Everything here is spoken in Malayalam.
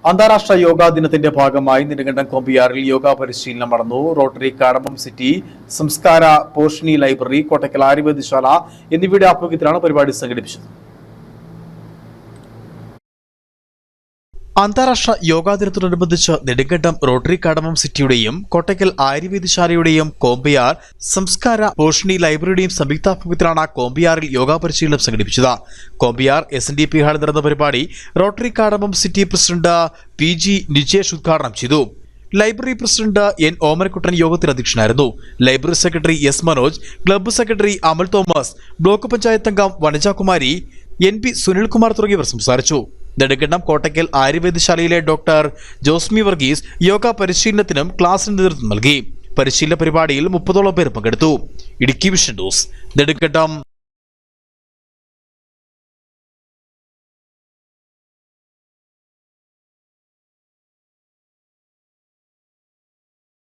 അന്താരാഷ്ട്ര യോഗാ ദിനത്തിന്റെ ഭാഗമായി നെടുങ്കണ്ടം കൊമ്പിയാറിൽ യോഗ പരിശീലനം നടന്നു. റോട്ടറി കാടമ്പം സിറ്റി, സംസ്കാര പോഷണി ലൈബ്രറി, കോട്ടക്കൽ ആയുർവേദശാല എന്നിവയുടെ ആഭിമുഖ്യത്തിലാണ് പരിപാടി സംഘടിപ്പിച്ചത്. അന്താരാഷ്ട്ര യോഗാ ദിനത്തോടനുബന്ധിച്ച് നെടുങ്കണ്ടം റോട്ടറി കാടമ്പം സിറ്റിയുടെയും കോട്ടക്കൽ ആയുർവേദശാലയുടെയും കോമ്പിയാർ സംസ്കാര പോഷണി ലൈബ്രറിയുടെയും സംയുക്താഭിമുഖ്യത്തിലാണ് കോമ്പിയാറിൽ യോഗാ പരിശീലനം സംഘടിപ്പിച്ചത്. കോമ്പിയാർ SNDP ഹാളിൽ നടന്ന പരിപാടി Rotary Kadambam city president PG Nijesh ഉദ്ഘാടനം ചെയ്തു. ലൈബ്രറി പ്രസിഡന്റ് N ഓമനക്കുട്ടൻ യോഗത്തിൽ അധ്യക്ഷനായിരുന്നു. Library secretary S Manoj, club secretary Amal Thomas, block panchayat അംഗം വനജകുമാരി, NP സുനിൽകുമാർ തുടങ്ങിയവർ സംസാരിച്ചു. നെടുങ്കണ്ടം കോട്ടക്കൽ ആയുർവേദശാലയിലെ ഡോക്ടർ ജോസ്മി വർഗീസ് യോഗ പരിശീലനത്തിനും ക്ലാസിന് നേതൃത്വം നൽകി. പരിശീലന പരിപാടിയിൽ 30ഓളം പേർ പങ്കെടുത്തു. Idukki vision news, Nedumkandam.